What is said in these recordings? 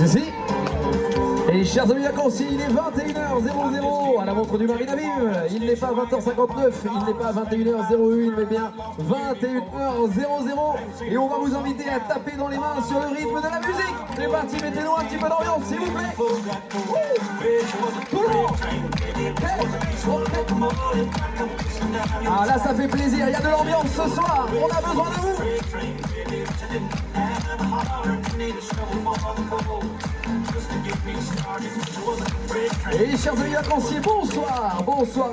Si. Et chers amis vacanciers, il est 21h00 à la montre du Marina Vive. Il n'est pas 20h59, il n'est pas 21h01, mais bien 21h00. Et on va vous inviter à taper dans les mains sur le rythme de la musique. C'est parti, mettez-nous un petit peu d'ambiance, s'il vous plaît. Tout le monde. Ah là, ça fait plaisir, il y a de l'ambiance ce soir. On a besoin de vous. Et chers amis vacanciers, bonsoir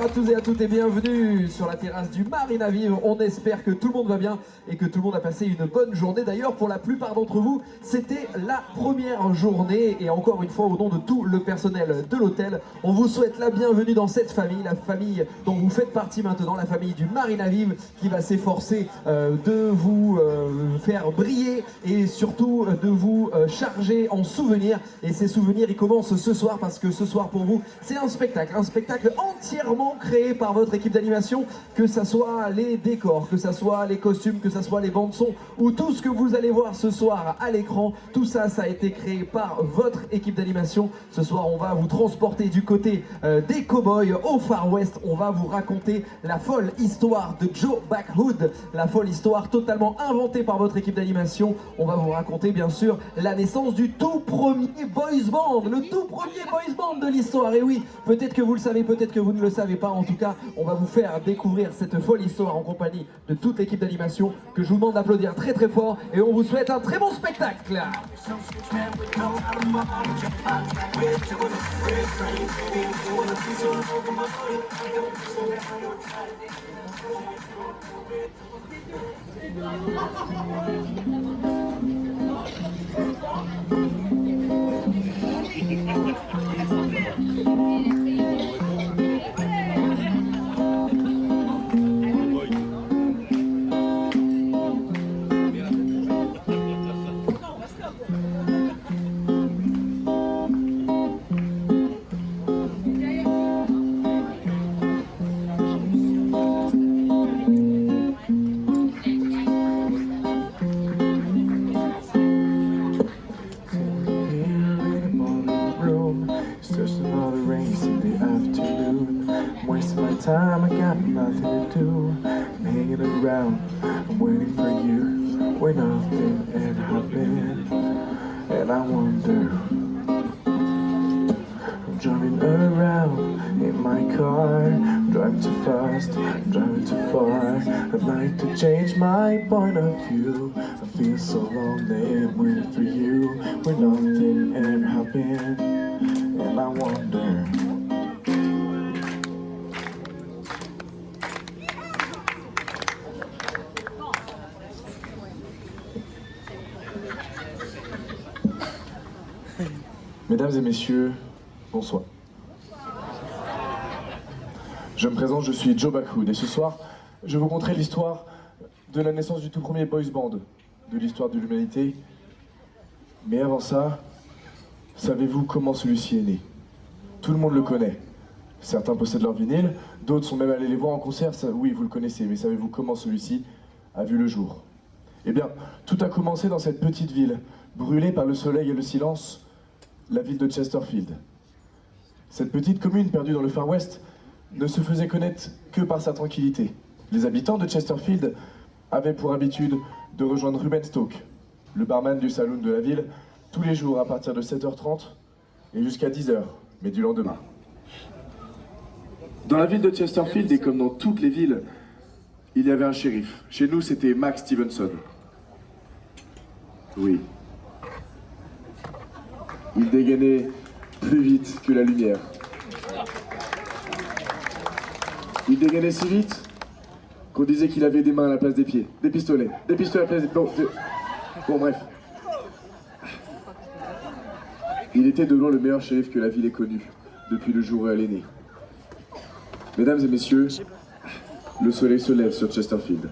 à tous et à toutes et bienvenue sur la terrasse du Marina Vive. On espère que tout le monde va bien et que tout le monde a passé une bonne journée. D'ailleurs, pour la plupart d'entre vous, c'était la première journée. Et encore une fois, au nom de tout le personnel de l'hôtel, on vous souhaite la bienvenue dans cette famille, la famille dont vous faites partie maintenant, la famille du Marina Vive, qui va s'efforcer de vous faire briller et surtout de vous charger en souvenirs. Et ces souvenirs, ils commencent ce soir parce que ce soir pour vous, c'est un spectacle entièrement créé par votre équipe d'animation, que ça soit les décors, que ça soit les costumes, que ça soit les bandes son ou tout ce que vous allez voir ce soir à l'écran. Tout ça, ça a été créé par votre équipe d'animation. Ce soir, on va vous transporter du côté des cow-boys au Far West. On va vous raconter la folle histoire de Joe Backhood, la folle histoire totalement inventée par votre équipe d'animation. On va vous raconter bien sûr la naissance du tout premier boys band, le tout premier boys band de l'histoire. Et oui, peut-être que vous le savez, peut-être que vous ne le savez pas. En tout cas, on va vous faire découvrir cette folle histoire en compagnie de toute l'équipe d'animation, que je vous demande d'applaudir très très fort, et on vous souhaite un très bon spectacle. Time I got nothing to do. I'm hanging around, I'm waiting for you where nothing ever happened. And I wonder, I'm driving around in my car. I'm driving too fast, I'm driving too far. I'd like to change my point of view. I feel so lonely, I'm waiting for you where nothing ever happened. And I wonder. Mesdames et messieurs, bonsoir. Je me présente, je suis Joe Backhood et ce soir, je vais vous conter l'histoire de la naissance du tout premier boys band de l'histoire de l'humanité. Mais avant ça, savez-vous comment celui-ci est né? Tout le monde le connaît. Certains possèdent leur vinyle, d'autres sont même allés les voir en concert, ça, oui, vous le connaissez, mais savez-vous comment celui-ci a vu le jour? Eh bien, tout a commencé dans cette petite ville, brûlée par le soleil et le silence, la ville de Chesterfield. Cette petite commune perdue dans le Far West ne se faisait connaître que par sa tranquillité. Les habitants de Chesterfield avaient pour habitude de rejoindre Ruben Stoke, le barman du saloon de la ville, tous les jours à partir de 7h30 et jusqu'à 10h, mais du lendemain. Dans la ville de Chesterfield, et comme dans toutes les villes, il y avait un shérif. Chez nous, c'était Max Stevenson. Oui. Il dégainait plus vite que la lumière. Il dégainait si vite qu'on disait qu'il avait des mains à la place des pieds. Des pistolets à la place des... Bon, bref. Il était de loin le meilleur shérif que la ville ait connu, depuis le jour où elle est née. Mesdames et messieurs, le soleil se lève sur Chesterfield.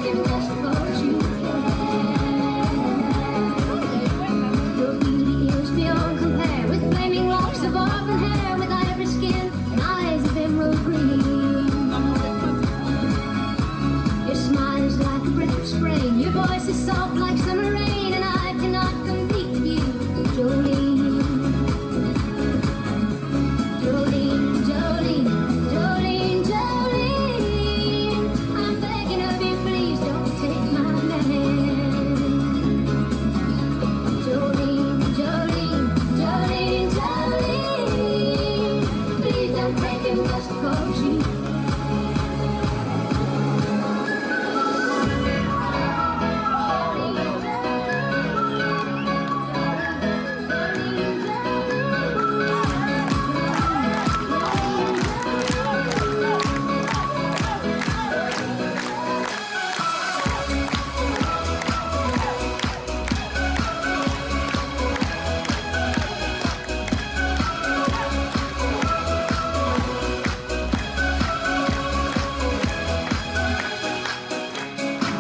breaking just 'cause you care. Your beauty is beyond compare, with flaming locks of auburn hair, with ivory skin and eyes of emerald green. Your smile is like a breath of spring, your voice is soft like summer rain, and I cannot compete with you, Jolene. Jolene, Jolene, Jolene, Jolene, I'm begging of you, please don't take my man. Jolene, Jolene, Jolene, Jolene, please don't break him just 'cause you.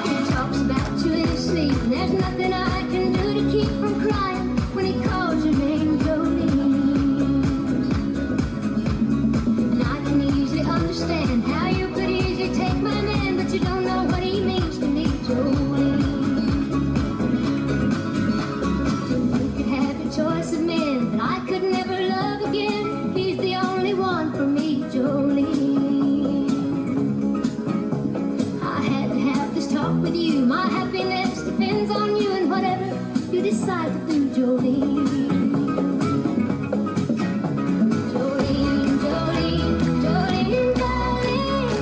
He talks about you in his sleep, and there's nothing I can do to keep from crying when he calls your name, Jolene. And I can easily understand how you could easily take my man, but you don't know what he means to me, Jolene. You could have your choice of men, but I could never love again. He's the only one for me, Jolene. I had to have this talk with you. My happiness depends on you, and whatever you decide to do, Jolene. Jolene, Jolene, Jolene, Jolene,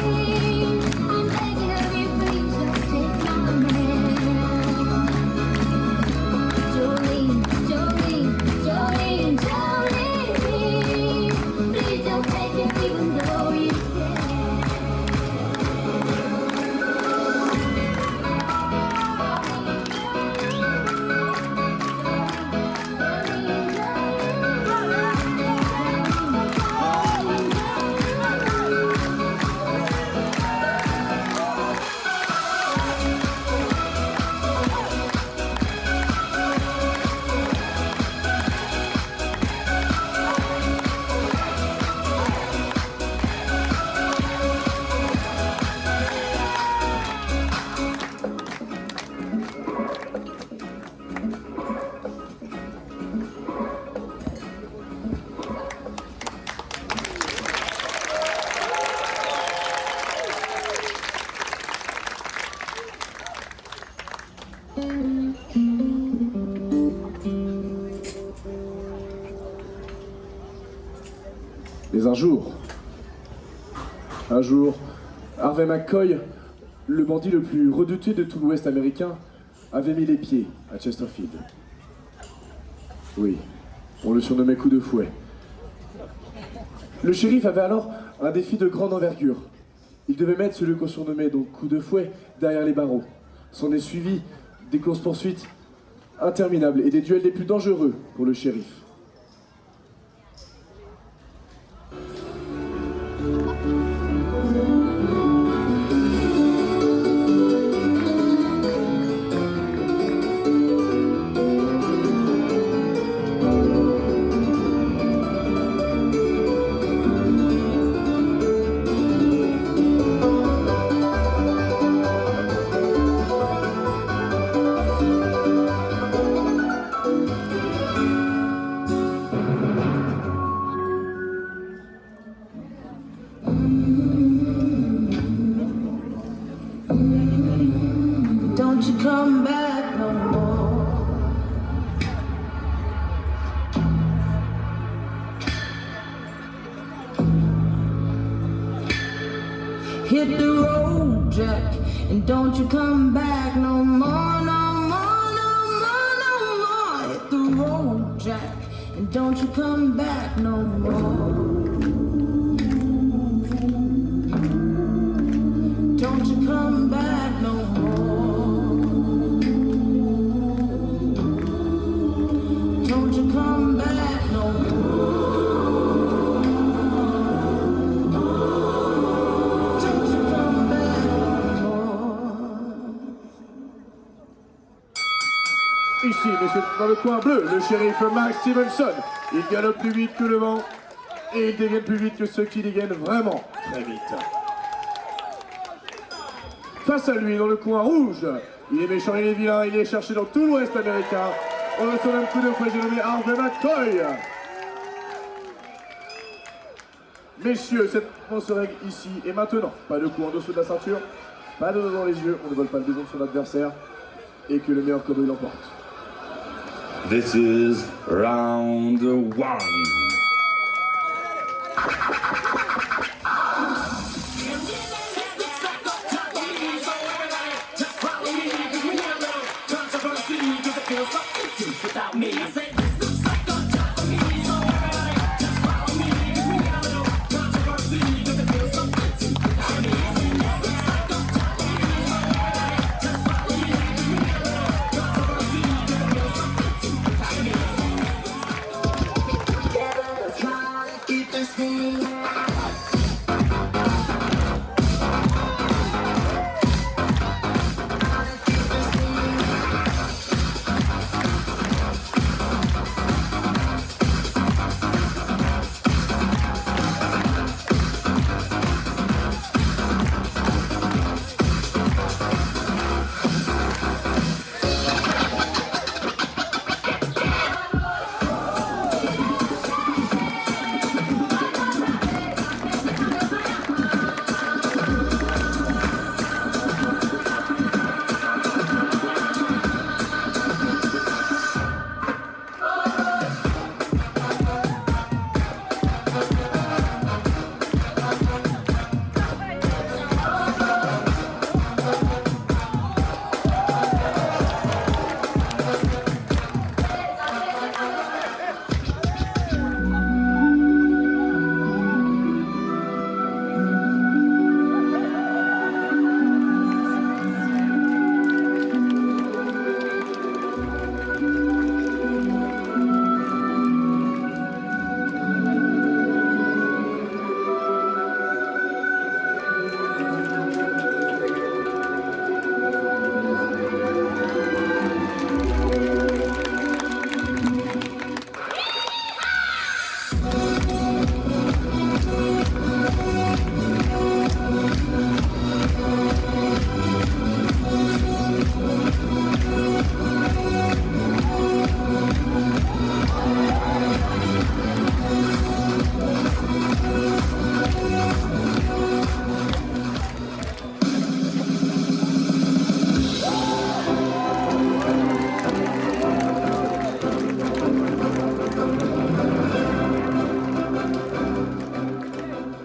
I'm begging of you, please don't take my man. Jolene, Jolene, Jolene, Jolene, please don't take him even though you can. Mais un jour, Harvey McCoy, le bandit le plus redouté de tout l'Ouest américain, avait mis les pieds à Chesterfield. Oui, on le surnommait Coup de Fouet. Le shérif avait alors un défi de grande envergure. Il devait mettre celui qu'on surnommait donc Coup de Fouet derrière les barreaux. S'en est suivi des courses-poursuites interminables et des duels les plus dangereux pour le shérif. Don't you come back no more. Hit the road, Jack, and don't you come back no more, no more, no more, no more. Hit the road, Jack, and don't you come back no more. Don't you come back no more. Don't you come back no more. Don't you come back no more. Ici, messieurs, dans le coin bleu, le shérif Max Stevenson. Il galope plus vite que le vent et il dégaine plus vite que ceux qui dégainent vraiment très vite. Face à lui, dans le coin rouge, il est méchant, il est vilain, il est cherché dans tout l'ouest américain. On le surnomme coup de fouet, j'ai nommé Harvey McCoy. Messieurs, cette se règle ici et maintenant. Pas de coup en dessous de la ceinture, pas de dos dans les yeux, on ne vole pas le bison de son adversaire et que le meilleur cowboy l'emporte. This is round one.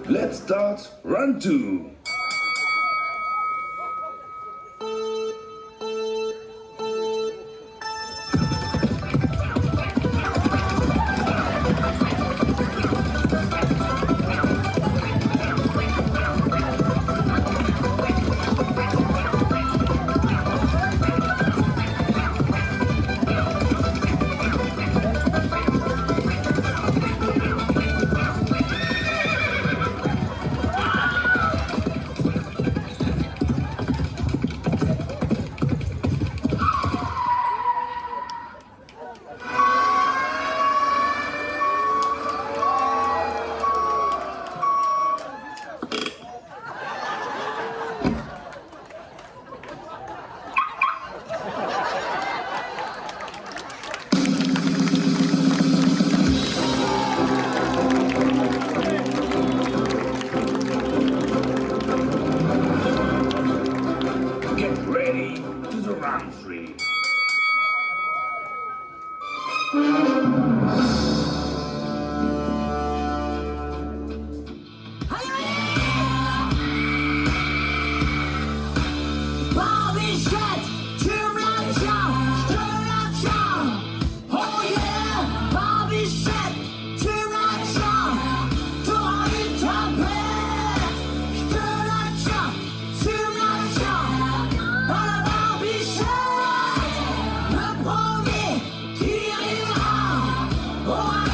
Let's start round two. Get ready to the round three. Bobby Shett, turn around, oh yeah, Bobby Shett, turn around, toi interprète, turn around, voilà Bobby Shett, le premier qui rira, oh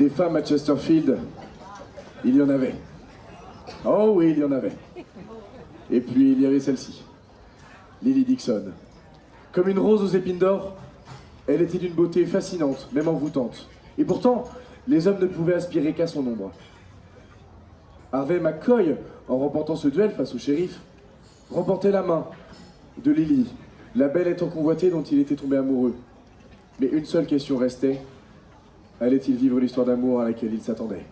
Des femmes à Chesterfield, il y en avait. Oh oui, il y en avait. Et puis il y avait celle-ci, Lily Dixon. Comme une rose aux épines d'or, elle était d'une beauté fascinante, même envoûtante. Et pourtant, les hommes ne pouvaient aspirer qu'à son ombre. Harvey McCoy, en remportant ce duel face au shérif, remportait la main de Lily, la belle étant convoitée dont il était tombé amoureux. Mais une seule question restait, allait-il vivre l'histoire d'amour à laquelle il s'attendait?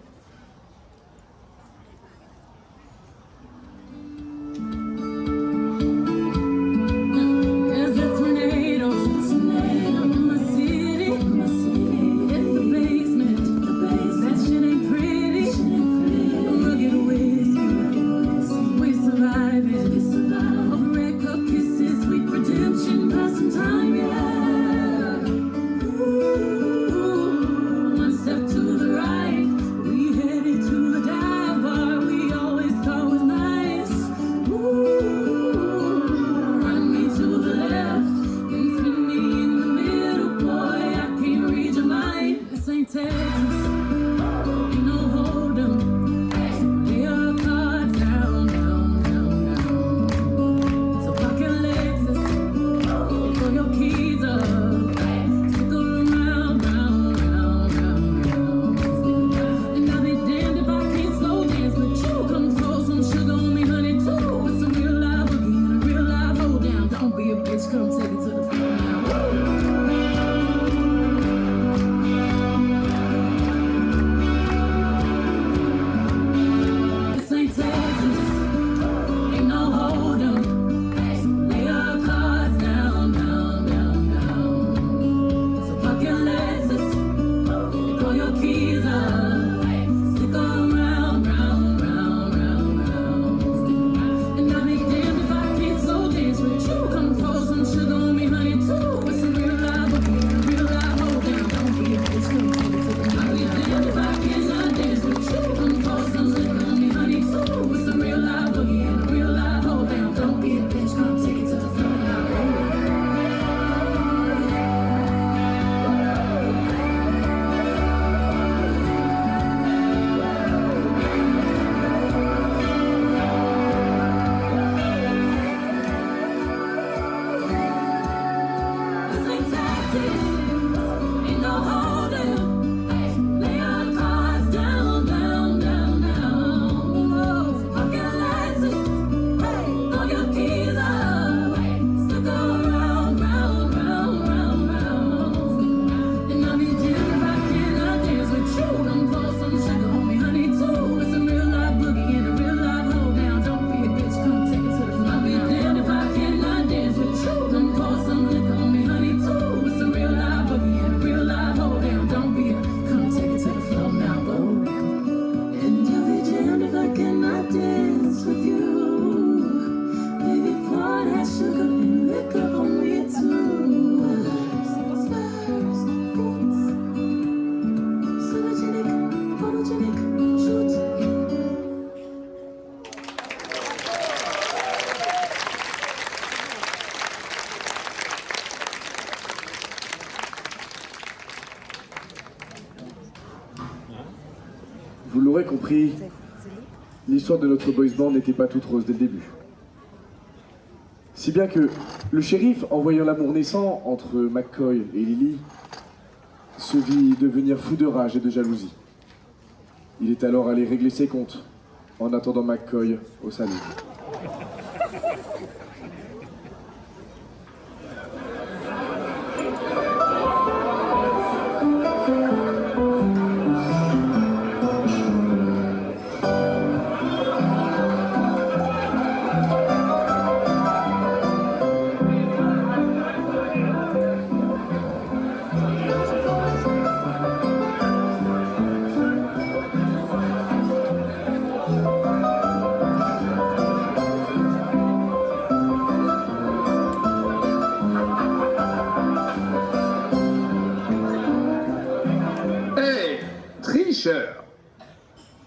Vous l'aurez compris, l'histoire de notre boys band n'était pas toute rose dès le début. Si bien que le shérif, en voyant l'amour naissant entre McCoy et Lily, se vit devenir fou de rage et de jalousie. Il est alors allé régler ses comptes, en attendant McCoy au salon.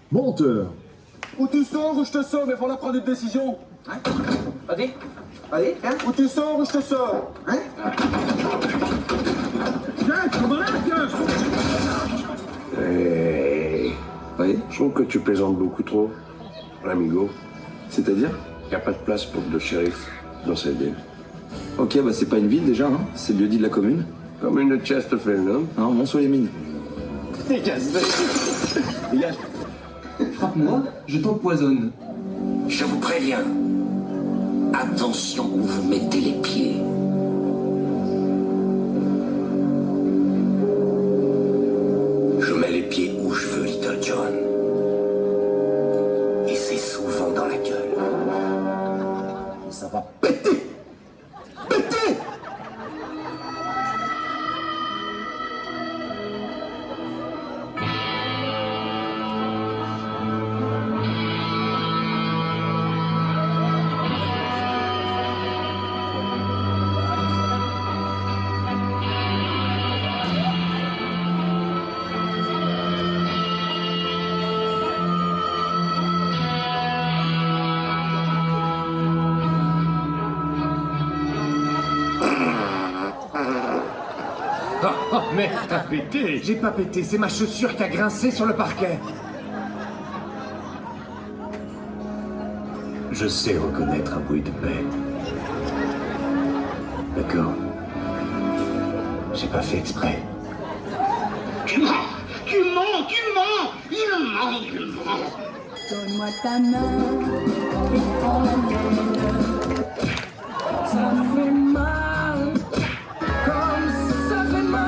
Menteur. Ou tu sors ou je te sors, mais il faut prendre une décision. Hein? Vas-y, tiens. Ou tu sors ou je te sors. Hein? Tiens, comment là, tiens. Oui, je trouve que tu plaisantes beaucoup trop, amigo. C'est-à-dire? Y a pas de place pour deux shérifs dans cette ville. Ok, bah c'est pas une ville déjà, hein. C'est le lieu-dit de la commune. Commune de Chesterfield, non? Non, Mont-sur-les-Mines. Dégage. Frappe-moi, je t'empoisonne. Je vous préviens. Attention où vous mettez les pieds. Je mets les pieds où je veux, Little John. Et c'est souvent dans la gueule. Et ça va péter! Péter! Oh, mais t'as pété! J'ai pas pété, c'est ma chaussure qui a grincé sur le parquet. Je sais reconnaître un bruit de paix. D'accord? J'ai pas fait exprès. Tu mens! Tu mens! Tu mens! Il ment! Il ment! Donne-moi ta main et prends-la. Ça fait mal, comme ça fait mal.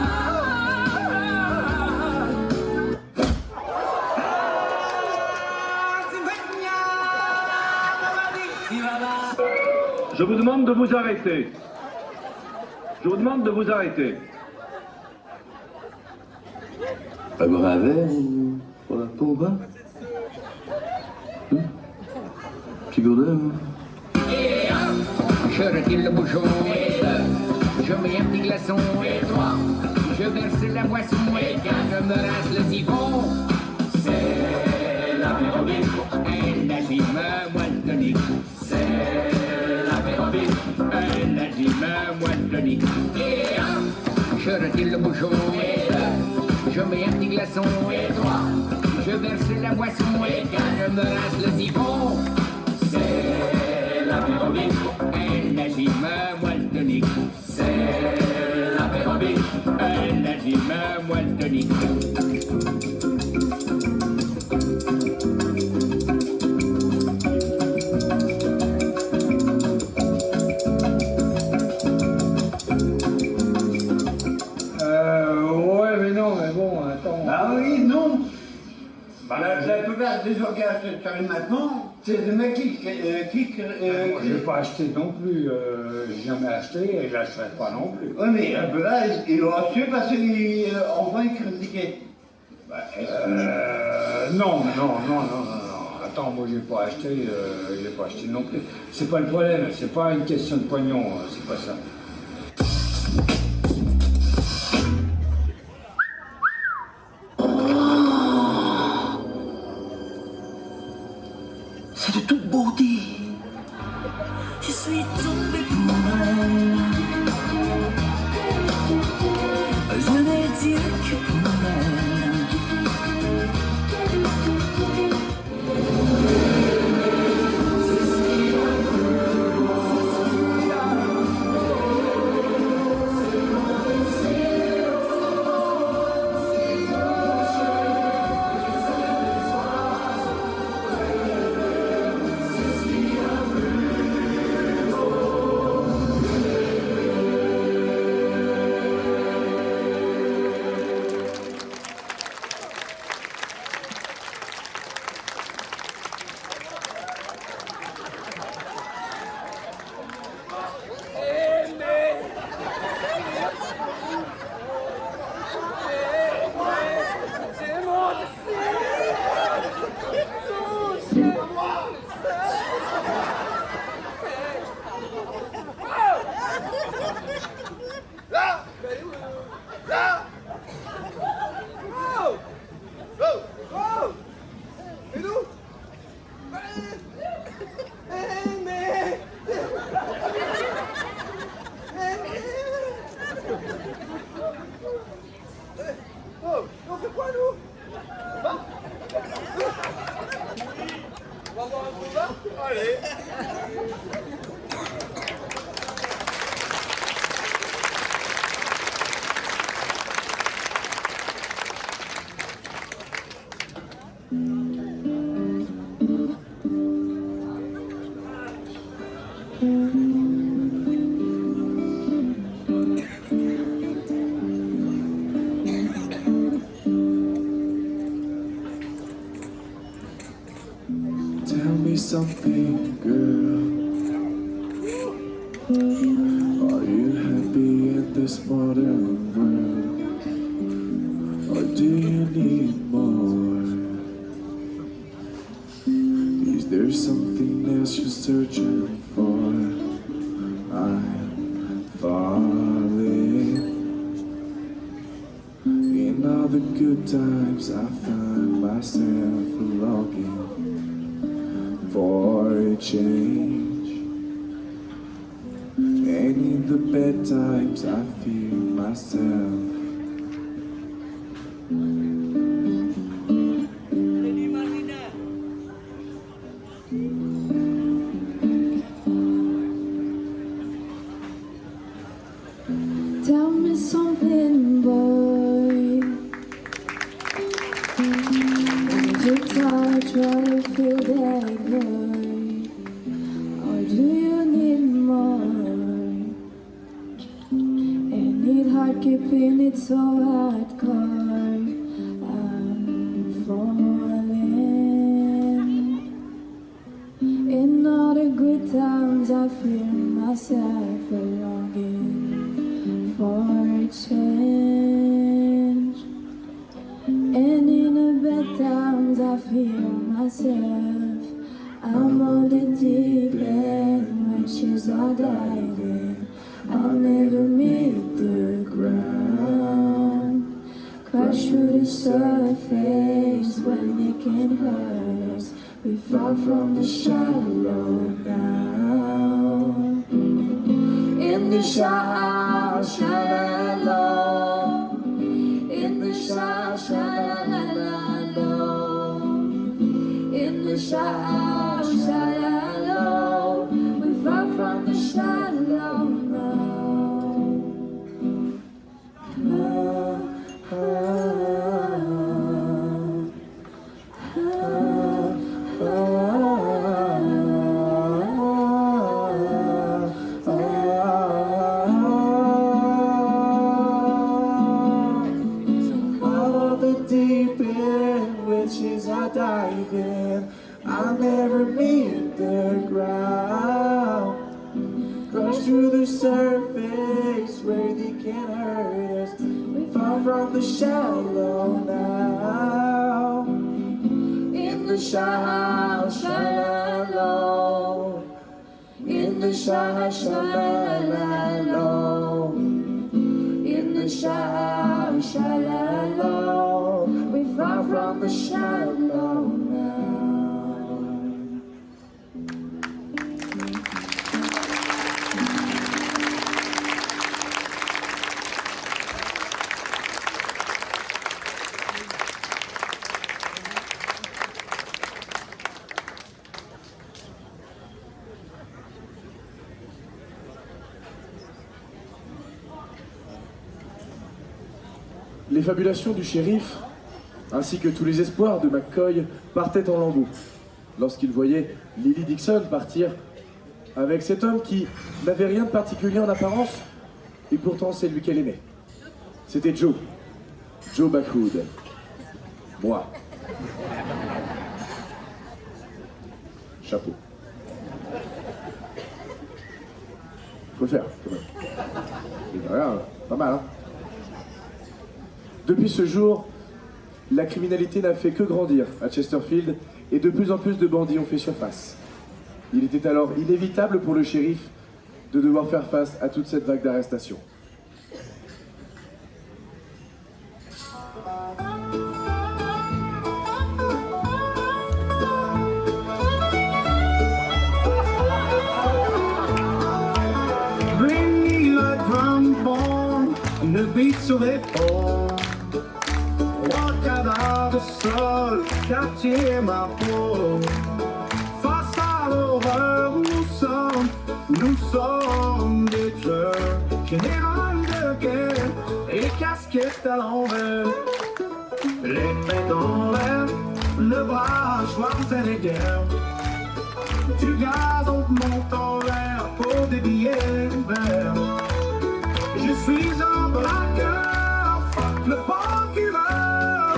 Je vous demande de vous arrêter. Je vous demande de vous arrêter. Pas boire un verre ou pour la peau au bain? Petit gourdin, Je retire le bouchon et deux. Je mets un petit glaçon et trois. Je verse la boisson et quand je me rince le siphon, c'est l'apérobine. Elle agit me moelle tonique. C'est l'apérobine. Elle agit me moelle tonique. Et un, je retire le bouchon et deux. Je mets un petit glaçon et trois. Je verse la boisson et quand je me rince le siphon, c'est l'apérobine. Elle agit me moelle tonique. C'est l'apérobine. Elle agit me moelle tonique. Ouais, mais non, mais bon, attends. Ah oui, non. La plupart des orgasmes que tu arrives maintenant, c'est des mecs qui Moi, je n'ai pas acheté non plus. J'ai jamais acheté et je l'achèterai pas non plus. Oui, mais un peu là, ils l'ont acheté parce qu'enfin ils critiquaient. Non. Attends, moi j'ai pas acheté non plus. C'est pas le problème, c'est pas une question de pognon, c'est pas ça. C'est de toute beauté. Je suis tombée pour elle. Je n'ai dit que pour elle. Tell me something, girl. Are you happy in this modern world? Or do you need more? Is there something else you're searching for? I'm falling. In all the good times I find myself longing for a change, and in the bad times I feel myself. Tell me something, boy. Would you touch what I feel that boy? Or do you need more? And it hard keeping it so hardcore. I'm falling. In all the good times I feel myself longing for a change, and in the bad times I feel myself. I'm on the deep end, which is all diving. I'll never meet the ground. Crash through the surface when it can hurt us. We fall from the shallow now. In the shallow, shallow. In the shallow, shallow. In the shallow, shallow. We fall from the shallow now. Deep end, witches are diving. I'll never meet the ground. Crush through the surface where they can't hurt us. We fall from the shallow now. In the shallow, shallow. In the shallow, shallow. In the shallow, shallow. We fall from the shallow now. Les fabulations du shérif, ainsi que tous les espoirs de McCoy, partaient en lambeaux lorsqu'il voyait Lily Dixon partir avec cet homme qui n'avait rien de particulier en apparence, et pourtant c'est lui qu'elle aimait. C'était Joe Backwood. Moi. Chapeau. Faut le faire, quand même. Et derrière, pas mal, hein. Depuis ce jour, la criminalité n'a fait que grandir à Chesterfield et de plus en plus de bandits ont fait surface. Il était alors inévitable pour le shérif de devoir faire face à toute cette vague d'arrestations. Bring me a drum ball and the beat sur l'épaule. Walk out of the sol, quartier ma peau. Face à Nous sommes des tueurs, généraux de guerre, et casquettes à l'envers. Les têtes en l'air, le bras Schwarzenegger. Du gaz on monte en l'air pour des billets verts. Je suis un braqueur, fuck le procureur.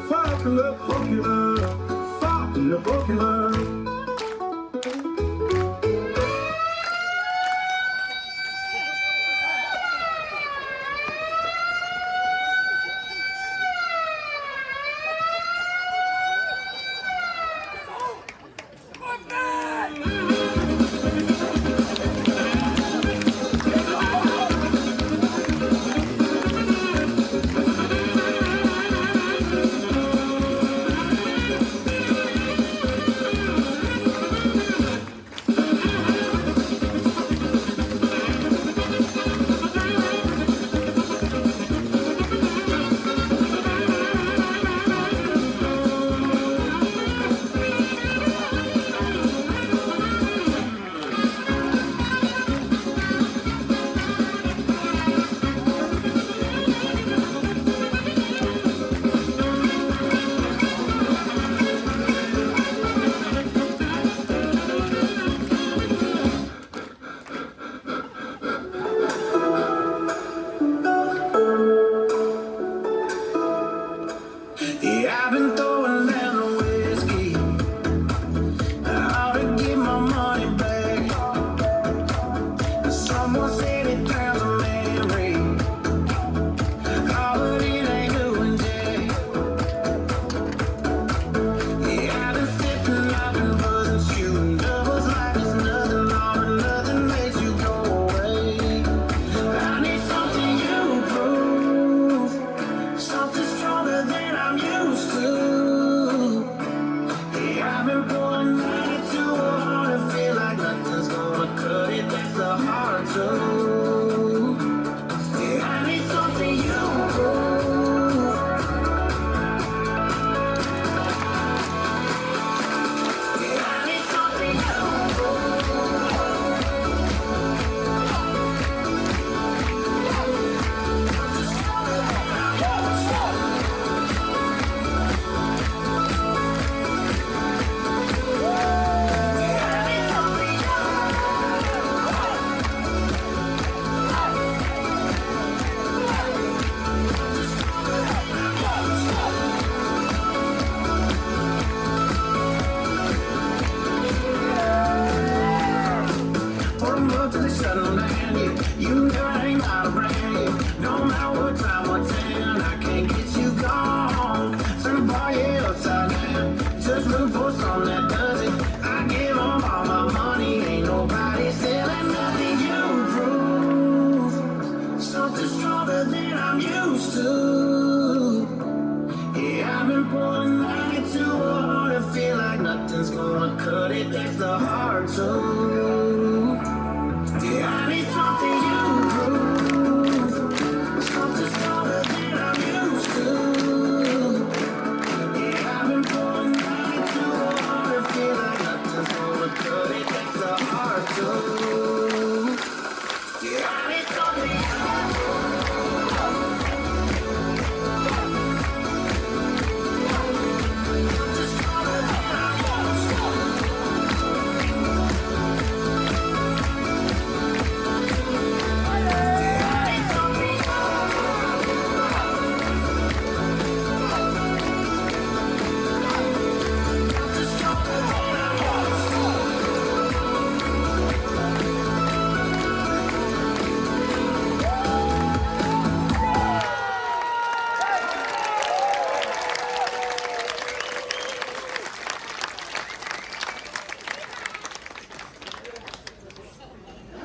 Fuck le procureur, fuck le procureur.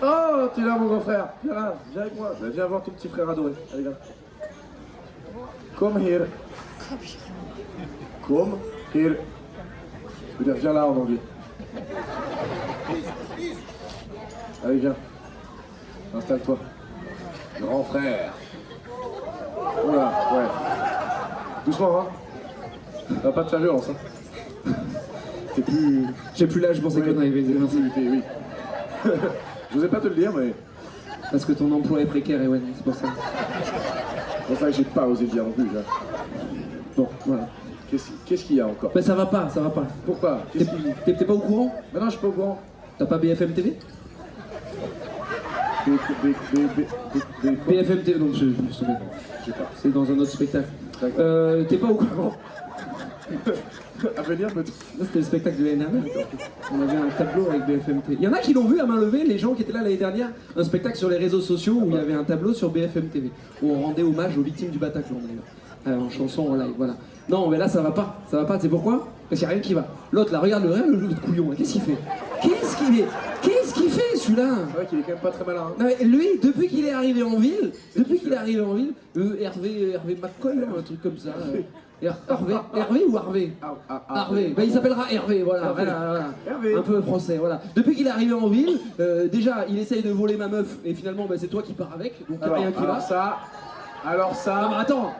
Oh, tu es là, mon grand frère. Viens là, viens avec moi. Viens voir ton petit frère adoré. Allez, viens. Come here. Come here. Je veux dire, viens là en anglais. Allez, viens. Installe-toi. Grand frère. Oula, ouais. Doucement, hein. Ça va pas te faire violence, hein. T'es plus... J'ai plus l'âge pour ces conneries, mais oui. Je n'osais pas te le dire, mais Parce que ton emploi est précaire, et ouais, c'est pour ça. c'est pour ça que j'ai pas osé le dire non plus. Là. Bon, voilà. Qu'est-ce qu'il y a encore? Bah ça va pas, ça va pas. Pourquoi? Qu'est-ce qu'il... T'es pas au courant? Mais non, je suis pas au courant. T'as pas BFM TV? Quoi? BFM TV, non, je me souviens. Je sais pas. C'est dans un autre spectacle. T'es pas au courant? À venir, peut-être. Là, c'était le spectacle de l'année dernière. On avait un tableau avec BFM TV. Il y en a qui l'ont vu à main levée, les gens qui étaient là l'année dernière. Un spectacle sur les réseaux sociaux où il y avait un tableau sur BFM TV. Où on rendait hommage aux victimes du Bataclan, d'ailleurs. En chanson, en live, voilà. Non, mais là, ça va pas. Ça va pas, tu sais pourquoi? Parce qu'il n'y a rien qui va. L'autre, là, regarde le couillon, là. Qu'est-ce qu'il fait? Qu'est-ce qu'il fait, celui-là? C'est vrai qu'il est quand même pas très malin. Hein. Non, mais lui, depuis qu'il est arrivé en ville, Hervé McCoy, un truc comme ça. Hervé ou Harvey? Harvey. Ben, il s'appellera Hervé, voilà. Voilà. Hervé. Un peu français, voilà. Depuis qu'il est arrivé en ville, déjà, il essaye de voler ma meuf, et finalement, ben, c'est toi qui pars avec, donc il n'y a rien qui va. Alors ça... Non mais attends,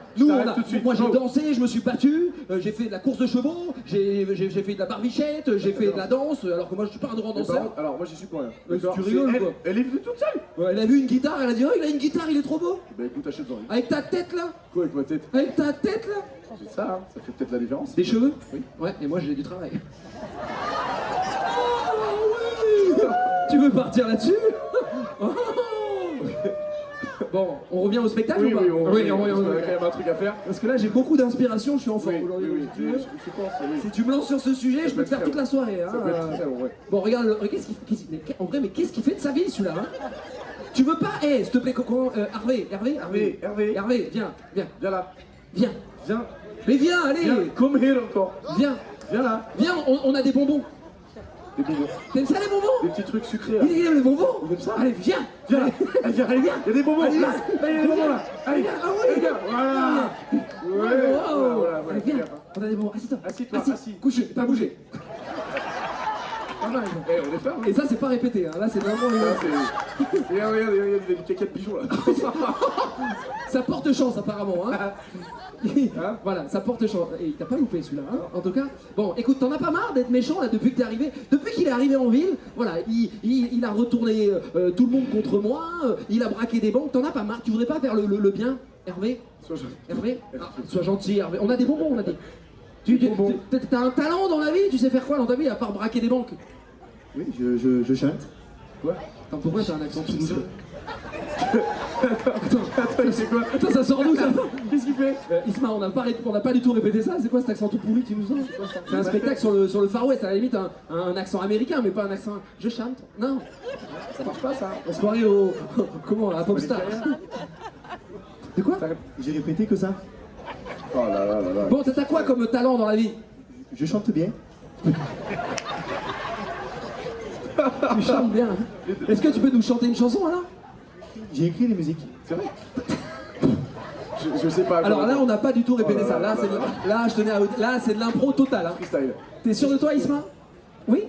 moi j'ai dansé, je me suis battu, j'ai fait de la course de chevaux, j'ai fait de la barbichette, j'ai fait de la danse, alors que moi je suis pas un grand danseur. Alors moi j'y suis pour rien. Tu rigoles quoi? Elle est venue toute seule. Ouais, elle a vu une guitare, elle a dit oh il a une guitare, il est trop beau. Bah écoute, achète-en une. Avec ta tête là? Quoi avec ma tête? Avec ta tête là? C'est ça, hein, ça fait peut-être la différence. Des cheveux? Oui. Ouais, et moi j'ai du travail. Tu veux partir là-dessus? Bon, on revient au spectacle ou pas? Oui, on revient. a quand même un truc à faire. Parce que là j'ai beaucoup d'inspiration, je suis en forme aujourd'hui. Je pense, oui. Si tu me lances sur ce sujet, je peux te faire toute la soirée. Hein. Ça peut être très bon, ouais. Bon, regarde, en vrai, mais qu'est-ce qu'il fait de sa vie celui-là hein? Tu veux pas, s'il te plaît, Coco, Hervé, viens. Viens là. Viens. Viens. Mais viens, allez. Viens, come here encore. Viens. Viens là. Viens, on a des bonbons. Des bonbons. T'aimes ça les bonbons? Des petits trucs sucrés là. Il aime les bonbons? Il aime ça. Allez, viens. Viens là. Allez, viens. Il y a des bonbons. Allez, Là, il y a des bonbons là. Allez, Ah oui. viens. Voilà. Voilà. Allez, viens. Viens. On a des bonbons. Assis-toi. Assis-toi, assis. Couché, pas bouger. Pas mal. Eh, on est ferme. Et ça, c'est pas répété. Hein. Là, c'est vraiment les... Regarde, il y a des caca de pigeons là. Ça porte chance apparemment. Hein. Voilà, ça porte chance. Et t'as pas loupé celui-là, hein, en tout cas. Bon, écoute, t'en as pas marre d'être méchant là depuis que t'es arrivé? Depuis qu'il est arrivé en ville, voilà, il a retourné tout le monde contre moi, il a braqué des banques, t'en as pas marre? Tu voudrais pas faire le bien, Hervé? Hervé? Sois gentil, Hervé. On a des bonbons, on a dit. T'as un talent dans la vie? Tu sais faire quoi dans ta vie à part braquer des banques? Oui, je chante. Quoi? Attends, pourquoi t'as un accent toulousain? Attends, c'est quoi? Attends, ça sort d'où ça? Qu'est-ce qu'il fait? Isma, on n'a pas du tout répété ça. C'est quoi cet accent tout pourri que tu nous sors? C'est un spectacle sur le Far West, à la limite un accent américain, mais pas un accent. Je chante. Non, Ça marche pas ça. on se croirait au. Comment? À Popstar. De quoi? J'ai répété que ça. Oh là là là là. Bon, t'as quoi comme talent dans la vie? Je chante bien. Tu chantes bien. Est-ce que tu peux nous chanter une chanson alors? J'ai écrit les musiques. C'est vrai. Je sais pas. Alors là, on n'a pas du tout répété ça. Là, c'est de l'impro total. Hein. Freestyle. T'es sûr de toi, Isma? Oui?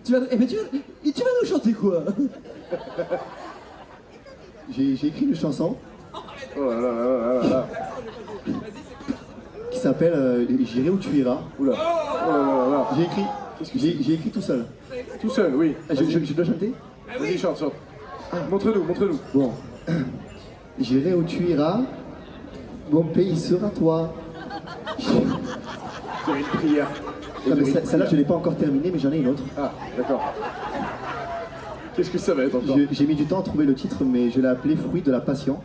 Tu vas nous chanter quoi? J'ai écrit une chanson Oh là là là là là. qui s'appelle J'irai où tu iras. Oula. Oh là là là. J'ai écrit tout seul. Tout seul, oui. Je dois chanter? Vas-y, chante. Montre-nous. Bon. J'irai où tu iras, mon pays sera toi. Vous avez une prière. Non, mais celle-là, je l'ai pas encore terminée, mais j'en ai une autre. Ah, d'accord. Qu'est-ce que ça va être encore? J'ai mis du temps à trouver le titre, mais je l'ai appelé Fruit de la Passion.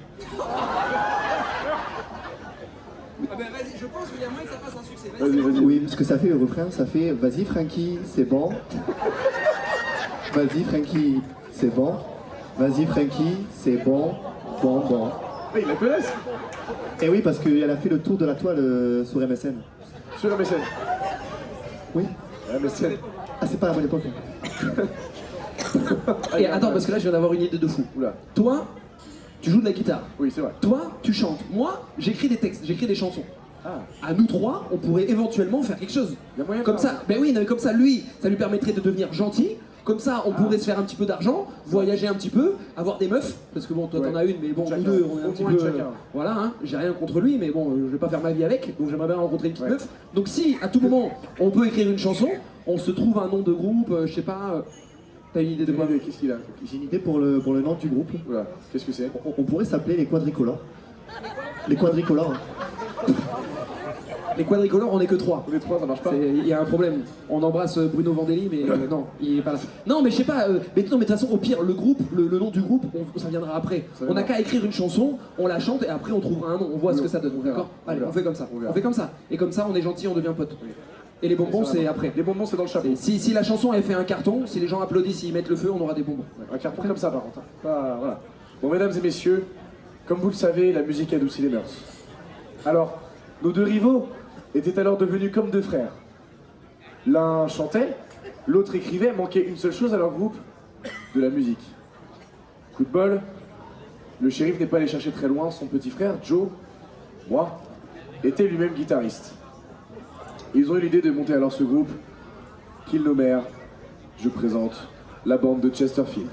Ah ben vas-y, je pense qu'il y a moyen que ça fasse un succès. Vas-y. Oui, parce que ça fait le refrain, ça fait vas-y Frankie, c'est bon. Vas-y Frankie, c'est bon. Vas-y Frankie, c'est bon. Bon. Ah, ils la connaissent? Et oui, parce qu'elle a fait le tour de la toile sur MSN. Sur MSN? Oui. MSN. Ah, c'est pas la bonne époque. Et attends, parce que là, je viens d'avoir une idée de fou. Oula. Toi, tu joues de la guitare. Oui, c'est vrai. Toi, tu chantes. Moi, j'écris des textes, j'écris des chansons. Ah. À nous trois, on pourrait éventuellement faire quelque chose. Y a moyen Comme de ça, ben oui, non, mais comme ça, lui, ça lui permettrait de devenir gentil. Comme ça, on pourrait se faire un petit peu d'argent, voyager un petit peu, avoir des meufs. Parce que bon, toi, t'en as une, mais bon, Chacun. nous deux, on est un petit peu. Chacun. Voilà, hein, j'ai rien contre lui, mais bon, je vais pas faire ma vie avec. Donc j'aimerais bien rencontrer une petite meuf. Donc si, à tout moment, on peut écrire une chanson, on se trouve un nom de groupe, je sais pas. T'as une idée de quoi? Qu'est-ce qu'il a? J'ai une idée pour le nom du groupe. Voilà. Qu'est-ce que c'est? On pourrait s'appeler les Quadricolores. Les Quadricolores. Les quadricolores, on est que 3. Les 3, ça marche pas. Il y a un problème. On embrasse Bruno Vandelli, mais non, il est pas là. Non, mais je sais pas. Mais non, mais de toute façon, au pire, le groupe, le nom du groupe, ça viendra après. On n'a qu'à écrire une chanson, on la chante et après on trouvera un nom. On voit ce que ça donne. D'accord. Allez, on fait comme ça. On fait comme ça. Et comme ça, on est gentil, on devient pote. Et les bonbons, c'est après. Les bonbons, c'est dans le chapeau. Si la chanson elle fait un carton, si les gens applaudissent, ils mettent le feu, on aura des bonbons. Un carton comme ça, par contre. Voilà. Bon, mesdames et messieurs, comme vous le savez, la musique adoucit les mœurs. Alors, nos deux rivaux étaient alors devenus comme deux frères. L'un chantait, l'autre écrivait, manquait une seule chose à leur groupe, de la musique. Coup de bol, le shérif n'est pas allé chercher très loin, son petit frère, Joe, moi, était lui-même guitariste. Ils ont eu l'idée de monter alors ce groupe, qu'ils nommèrent, je présente, la bande de Chesterfield.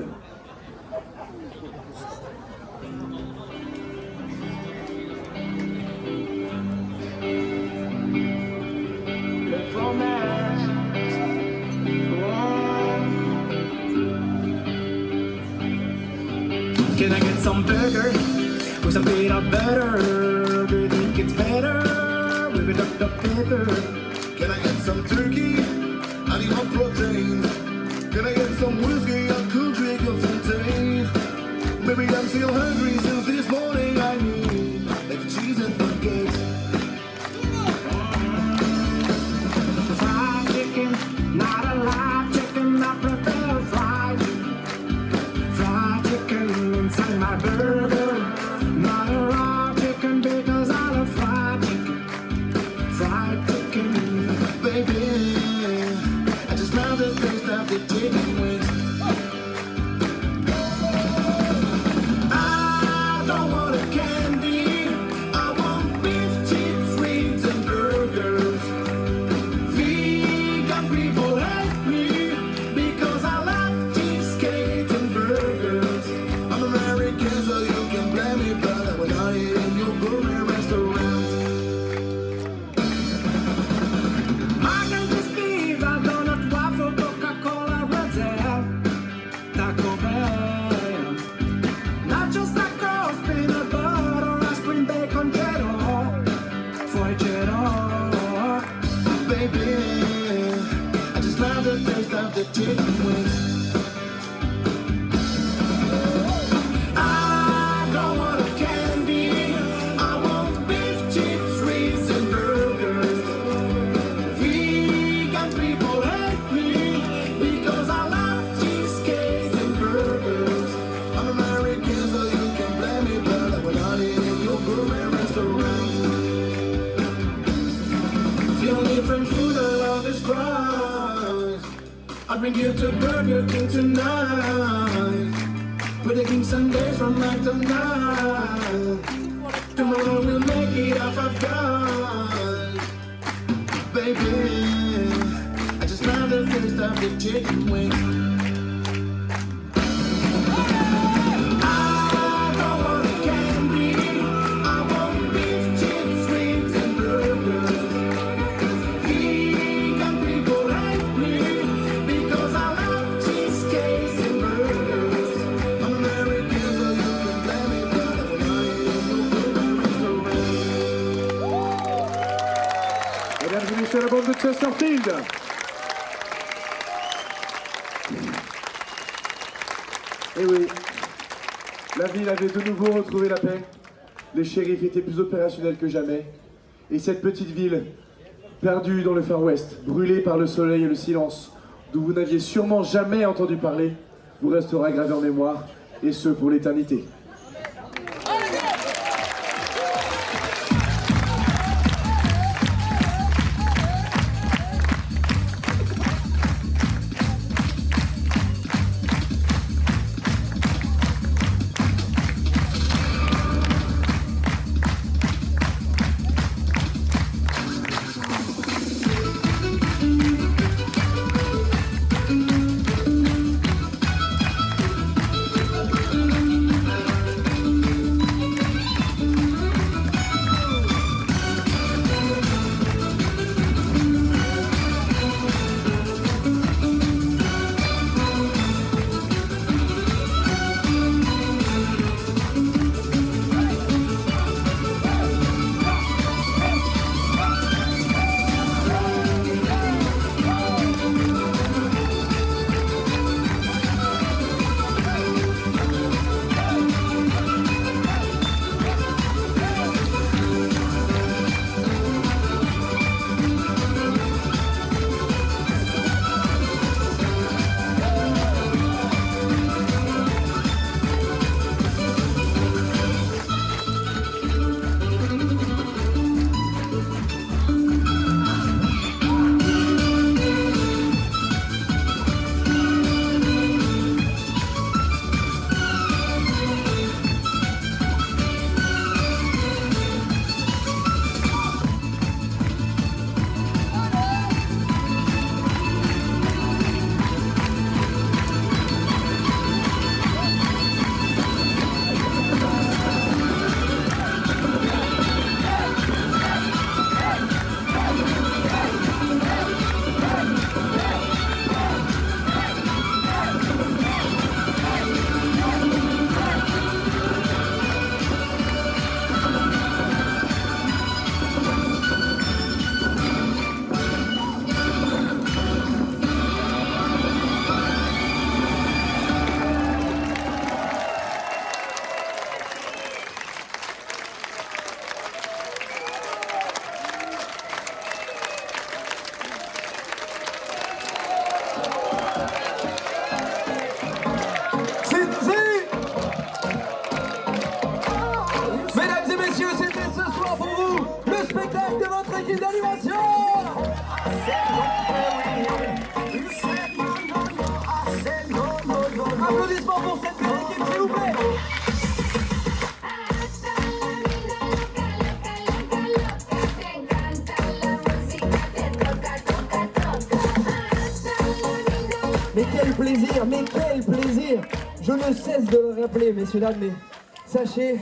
Can I get some burger with some peanut butter? Do you think it's better with a bit of pepper? Can I get some turkey? I need more protein. Can I get some whiskey? I could drink of Fontaine. Maybe I'm still hungry since this morning. I need like cheese and pancakes. Fried chicken, not a live chicken. I prefer fried chicken inside my burger. Not a raw chicken because I love fried chicken. Fried chicken, baby. I just love the taste of the chicken wings. I don't want a candy. I want beef, chips, sweets, and burgers. Vegan people hate me because I love cheesecake and burgers. I'm American, so you can blame me, but I will not eat in your gourmet restaurant. Mac and cheese, pizza, donut, waffle, Coca-Cola, Roselle, Taco Bell, nachos, tacos, peanut butter, ice cream, bacon, cheddar, fried cheddar. Baby, I just love the taste of the chicken wings. I don't want a candy. I want beef, chips, sweets, and burgers. Vegan people hate me because I love cheesecake and burgers. I'm American, so you can blame me, but I will not eat in your gourmet restaurant. The only French food I love is fries. I'll bring you to Burger King tonight. We're taking Sundays from 9 to 9. Tomorrow we'll make it off of guys. Baby, I just love the taste of the chicken wings. I don't want a candy. I want beef, chips, sweets, and burgers. Vegan people hate me because I love cheesecakes and burgers. I'm American, so you can blame me, but I will not eat in your gourmet restaurant. Mesdames et messieurs, la bande de Chesterfield. Et oui, la ville avait de nouveau retrouvé la paix. Les shérifs étaient plus opérationnels que jamais. Et cette petite ville, perdue dans le Far West, brûlée par le soleil et le silence, d'où vous n'aviez sûrement jamais entendu parler, vous restera gravée en mémoire, et ce pour l'éternité. Applaudissements pour cette belle équipe, s'il vous plaît. Mais quel plaisir, mais quel plaisir! Je ne cesse de le rappeler, messieurs, dames, mais sachez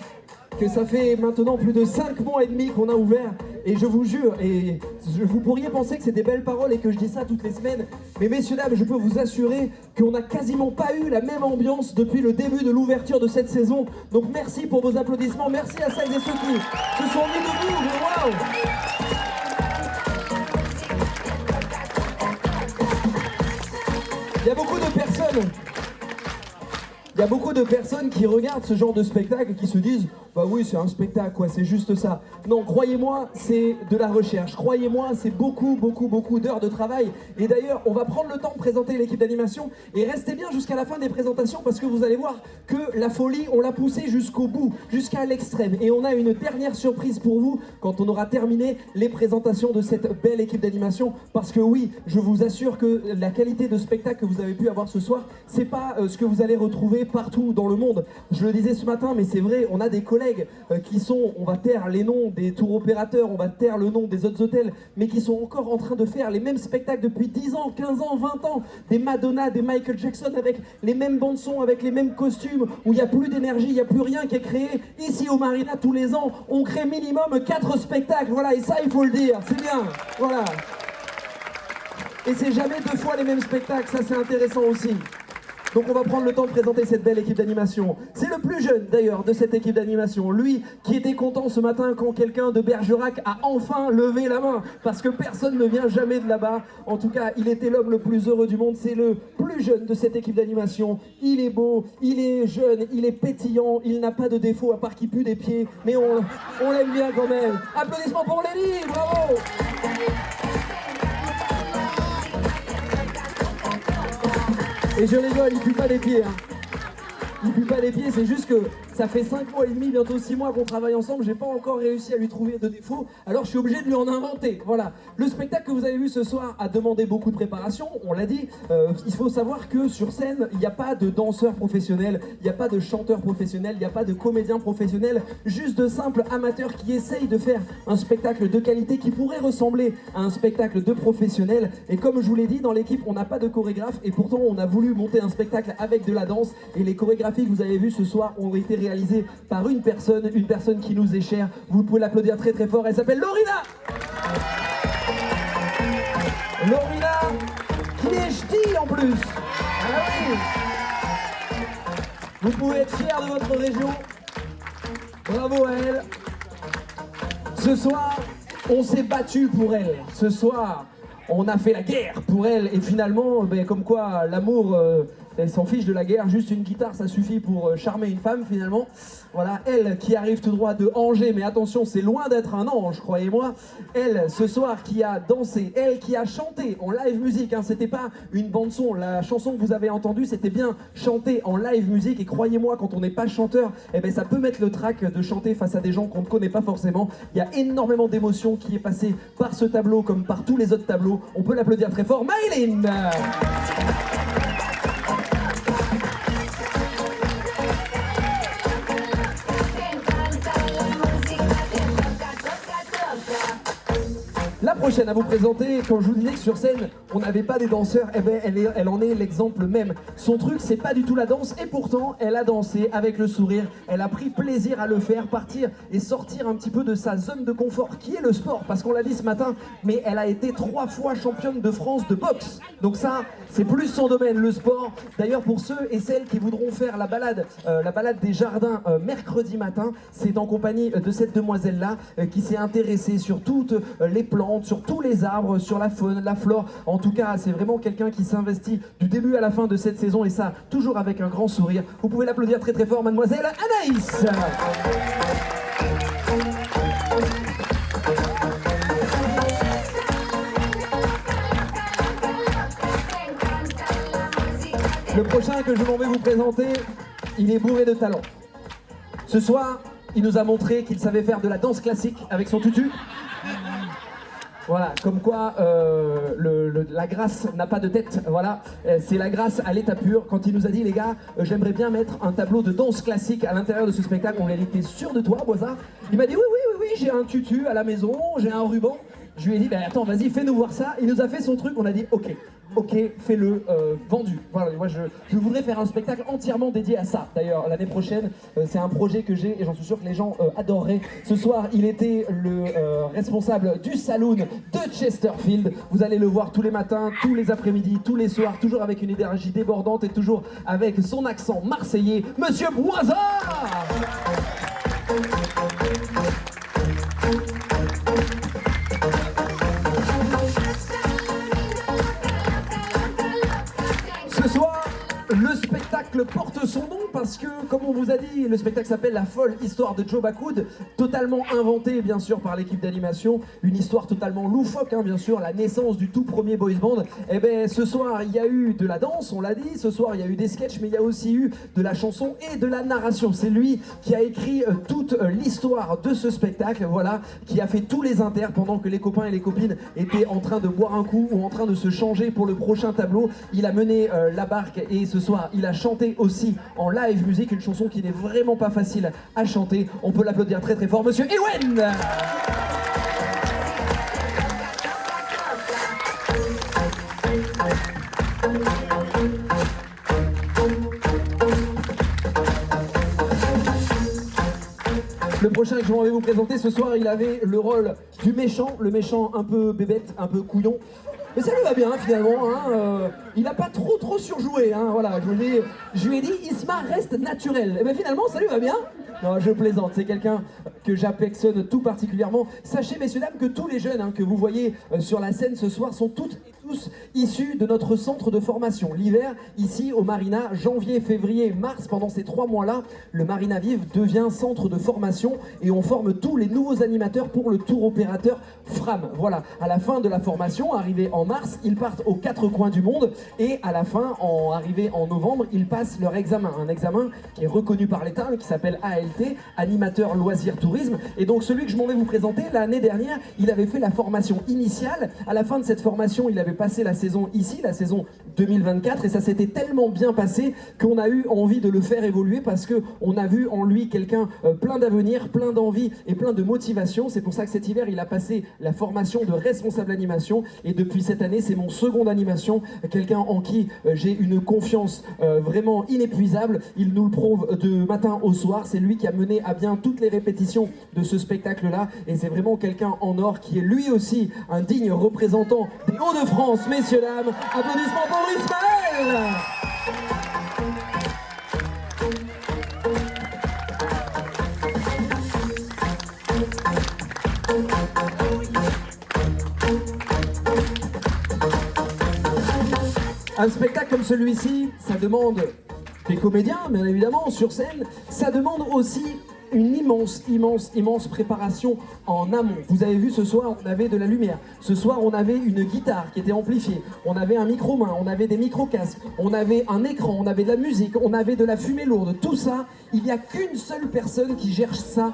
que ça fait maintenant plus de 5 mois et demi qu'on a ouvert, et je vous jure, et vous pourriez penser que c'est des belles paroles et que je dis ça toutes les semaines, mais messieurs, dames, je peux vous assurer qu'on n'a quasiment pas eu la même ambiance depuis le début de l'ouverture de cette saison. Donc merci pour vos applaudissements, merci à celles et ceux qui se sont mis debout, mais waouh! Il y a beaucoup de personnes qui regardent ce genre de spectacle et qui se disent bah oui, c'est un spectacle, quoi, c'est juste ça. Non, croyez-moi, c'est de la recherche. Croyez-moi, c'est beaucoup d'heures de travail. Et d'ailleurs, on va prendre le temps de présenter l'équipe d'animation et restez bien jusqu'à la fin des présentations parce que vous allez voir que la folie, on l'a poussée jusqu'au bout, jusqu'à l'extrême. Et on a une dernière surprise pour vous quand on aura terminé les présentations de cette belle équipe d'animation. Parce que oui, je vous assure que la qualité de spectacle que vous avez pu avoir ce soir, c'est pas ce que vous allez retrouver partout dans le monde. Je le disais ce matin, mais c'est vrai, on a des collègues qui sont, on va taire les noms des tours opérateurs, on va taire le nom des autres hôtels, mais qui sont encore en train de faire les mêmes spectacles depuis 10 ans, 15 ans, 20 ans, des Madonna, des Michael Jackson avec les mêmes bandes son, avec les mêmes costumes, où il n'y a plus d'énergie, il n'y a plus rien qui est créé. Ici au Marina, tous les ans, on crée minimum 4 spectacles, voilà, et ça il faut le dire, c'est bien, voilà. Et c'est jamais 2 fois les mêmes spectacles, ça c'est intéressant aussi. Donc on va prendre le temps de présenter cette belle équipe d'animation. C'est le plus jeune d'ailleurs de cette équipe d'animation. Lui qui était content ce matin quand quelqu'un de Bergerac a enfin levé la main. Parce que personne ne vient jamais de là-bas. En tout cas, il était l'homme le plus heureux du monde. C'est le plus jeune de cette équipe d'animation. Il est beau, il est jeune, il est pétillant. Il n'a pas de défaut à part qu'il pue des pieds. Mais on l'aime bien quand même. Applaudissements pour Lenny, bravo! Et je rigole, il pue pas des pieds. Il pue pas des pieds, c'est juste que ça fait 5 mois et demi, bientôt 6 mois qu'on travaille ensemble, j'ai pas encore réussi à lui trouver de défaut, alors je suis obligé de lui en inventer. Voilà. Le spectacle que vous avez vu ce soir a demandé beaucoup de préparation, on l'a dit. Il faut savoir que sur scène, il n'y a pas de danseur professionnel, il n'y a pas de chanteur professionnel, il n'y a pas de comédien professionnel, juste de simples amateurs qui essayent de faire un spectacle de qualité qui pourrait ressembler à un spectacle de professionnel. Et comme je vous l'ai dit, dans l'équipe, on n'a pas de chorégraphe et pourtant on a voulu monter un spectacle avec de la danse et les chorégraphies que vous avez vues ce soir ont été réalisé par une personne qui nous est chère. Vous pouvez l'applaudir très très fort. Elle s'appelle Lorina. Lorina, qui est ch'ti en plus. Ah oui. Vous pouvez être fiers de votre région. Bravo à elle. Ce soir, on s'est battu pour elle. Ce soir, on a fait la guerre pour elle. Et finalement, comme quoi l'amour... Elle s'en fiche de la guerre, juste une guitare ça suffit pour charmer une femme finalement. Voilà, elle qui arrive tout droit de Angers, mais attention, c'est loin d'être un ange, croyez-moi. Elle, ce soir, qui a dansé, elle qui a chanté en live musique, hein, c'était pas une bande-son, la chanson que vous avez entendue, c'était bien chanté en live musique. Et croyez-moi, quand on n'est pas chanteur, eh ben, ça peut mettre le trac de chanter face à des gens qu'on ne connaît pas forcément. Il y a énormément d'émotions qui est passée par ce tableau comme par tous les autres tableaux. On peut l'applaudir très fort. Maïline. La prochaine à vous présenter, quand je vous disais que sur scène, on n'avait pas des danseurs, eh ben, elle en est l'exemple même. Son truc, c'est pas du tout la danse, et pourtant, elle a dansé avec le sourire. Elle a pris plaisir à le faire, partir et sortir un petit peu de sa zone de confort, qui est le sport, parce qu'on l'a dit ce matin, mais elle a été 3 fois championne de France de boxe. Donc ça, c'est plus son domaine, le sport. D'ailleurs, pour ceux et celles qui voudront faire la balade des jardins mercredi matin, c'est en compagnie de cette demoiselle-là qui s'est intéressée sur toutes les plantes, sur tous les arbres, sur la faune, la flore. En tout cas, c'est vraiment quelqu'un qui s'investit du début à la fin de cette saison et ça, toujours avec un grand sourire. Vous pouvez l'applaudir très très fort, mademoiselle Anaïs. Le prochain que je m'en vais vous présenter, il est bourré de talent. Ce soir, il nous a montré qu'il savait faire de la danse classique avec son tutu. Voilà, comme quoi la grâce n'a pas de tête, voilà, c'est la grâce à l'état pur. Quand il nous a dit, les gars, j'aimerais bien mettre un tableau de danse classique à l'intérieur de ce spectacle, on était sûr de toi, Boisa. Il m'a dit, oui, j'ai un tutu à la maison, j'ai un ruban. Je lui ai dit, bah, attends, vas-y, fais-nous voir ça. Il nous a fait son truc, on a dit, ok, fais-le, vendu. Voilà, moi je voudrais faire un spectacle entièrement dédié à ça. D'ailleurs, l'année prochaine, c'est un projet que j'ai et j'en suis sûr que les gens adoreraient. Ce soir, il était le responsable du saloon de Chesterfield. Vous allez le voir tous les matins, tous les après-midi, tous les soirs, toujours avec une énergie débordante et toujours avec son accent marseillais, Monsieur Boisa. Ce soir, le spectacle porte son nom parce que, comme on vous a dit, le spectacle s'appelle La folle histoire de Joe Backwood, totalement inventé bien sûr par l'équipe d'animation, une histoire totalement loufoque, hein, bien sûr, la naissance du tout premier boys band. Et ben ce soir il y a eu de la danse, on l'a dit, ce soir il y a eu des sketchs, mais il y a aussi eu de la chanson et de la narration. C'est lui qui a écrit toute l'histoire de ce spectacle, voilà, qui a fait tous les inters pendant que les copains et les copines étaient en train de boire un coup ou en train de se changer pour le prochain tableau. Il a mené la barque et ce soir il a chanté aussi en live musique, une chanson qui n'est vraiment pas facile à chanter. On peut l'applaudir très très fort, Monsieur Ewen. Le prochain que je vais vous présenter ce soir, il avait le rôle du méchant, le méchant un peu bébête, un peu couillon. Mais ça lui va bien finalement, hein, il n'a pas trop surjoué, hein, voilà, je lui ai dit Isma reste naturel, et bien finalement ça lui va bien. Non, je plaisante, c'est quelqu'un que j'affectionne tout particulièrement. Sachez messieurs dames que tous les jeunes hein, que vous voyez sur la scène ce soir sont toutes et tous issus de notre centre de formation. L'hiver, ici au Marina, janvier, février, mars, pendant ces 3 mois-là, le Marina Vive devient centre de formation et on forme tous les nouveaux animateurs pour le tour opérateur Fram. Voilà, à la fin de la formation, arrivé en mars, ils partent aux 4 coins du monde et à la fin, arrivé en novembre, ils passent leur examen. Un examen qui est reconnu par l'État, qui s'appelle ALT, Animateur Loisir Tourisme. Et donc celui que je m'en vais vous présenter, l'année dernière, il avait fait la formation initiale. À la fin de cette formation, il avait passé la saison ici, la saison 2024, et ça s'était tellement bien passé qu'on a eu envie de le faire évoluer parce qu'on a vu en lui quelqu'un plein d'avenir, plein d'envie et plein de motivation. C'est pour ça que cet hiver, il a passé la formation de responsable animation et depuis cette année, c'est mon second animation, quelqu'un en qui j'ai une confiance vraiment inépuisable. Il nous le prouve de matin au soir. C'est lui qui a mené à bien toutes les répétitions de ce spectacle-là et c'est vraiment quelqu'un en or qui est lui aussi un digne représentant des Hauts-de-France, messieurs, dames. Applaudissements pour Ismaël. Un spectacle comme celui-ci, ça demande des comédiens, bien évidemment, sur scène. Ça demande aussi une immense préparation en amont. Vous avez vu ce soir, on avait de la lumière. Ce soir, on avait une guitare qui était amplifiée. On avait un micro-main, on avait des micro-casques, on avait un écran, on avait de la musique, on avait de la fumée lourde. Tout ça, il n'y a qu'une seule personne qui gère ça,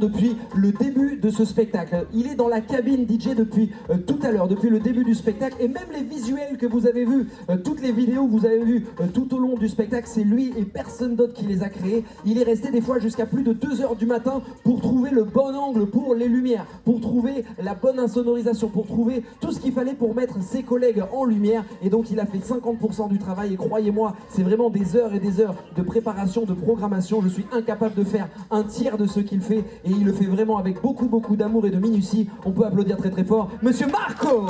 depuis le début de ce spectacle. Il est dans la cabine DJ depuis tout à l'heure, depuis le début du spectacle. Et même les visuels que vous avez vus, toutes les vidéos que vous avez vues tout au long du spectacle, c'est lui et personne d'autre qui les a créés. Il est resté des fois jusqu'à plus de 2h du matin pour trouver le bon angle pour les lumières, pour trouver la bonne insonorisation, pour trouver tout ce qu'il fallait pour mettre ses collègues en lumière. Et donc il a fait 50% du travail et croyez-moi, c'est vraiment des heures et des heures de préparation, de programmation. Je suis incapable de faire un tiers de ce qu'il fait et il le fait vraiment avec beaucoup d'amour et de minutie. On peut applaudir très fort Monsieur Marco.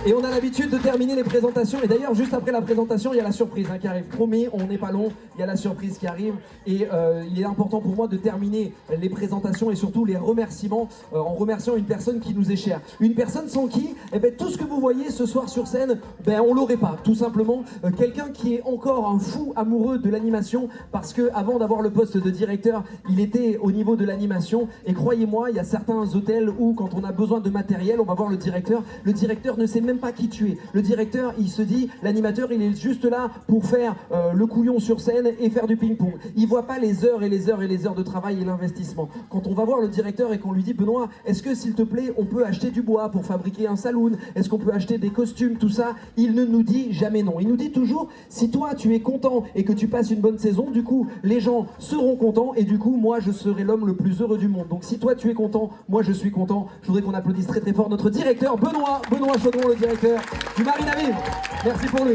Et on a l'habitude de terminer les présentations. Et d'ailleurs, juste après la présentation, il y a la surprise qui arrive. Promis, on n'est pas long, il y a la surprise qui arrive. Et il est important pour moi de terminer les présentations et surtout les remerciements en remerciant une personne qui nous est chère. Une personne sans qui, tout ce que vous voyez ce soir sur scène, on l'aurait pas. Tout simplement, quelqu'un qui est encore un fou amoureux de l'animation parce que avant d'avoir le poste de directeur, il était au niveau de l'animation. Et croyez-moi, il y a certains hôtels où quand on a besoin de matériel, on va voir le directeur. Le directeur ne sait même même pas qui tu es. Le directeur, il se dit, l'animateur, il est juste là pour faire le couillon sur scène et faire du ping-pong. Il voit pas les heures et les heures et les heures de travail et l'investissement. Quand on va voir le directeur et qu'on lui dit, Benoît, est-ce que s'il te plaît, on peut acheter du bois pour fabriquer un saloon? Est-ce qu'on peut acheter des costumes, tout ça? Il ne nous dit jamais non. Il nous dit toujours, si toi tu es content et que tu passes une bonne saison, du coup les gens seront contents et du coup moi je serai l'homme le plus heureux du monde. Donc si toi tu es content, moi je suis content. Je voudrais qu'on applaudisse très très fort notre directeur Benoît Chaudron, le directeur du Marine à Vivre. Merci pour lui.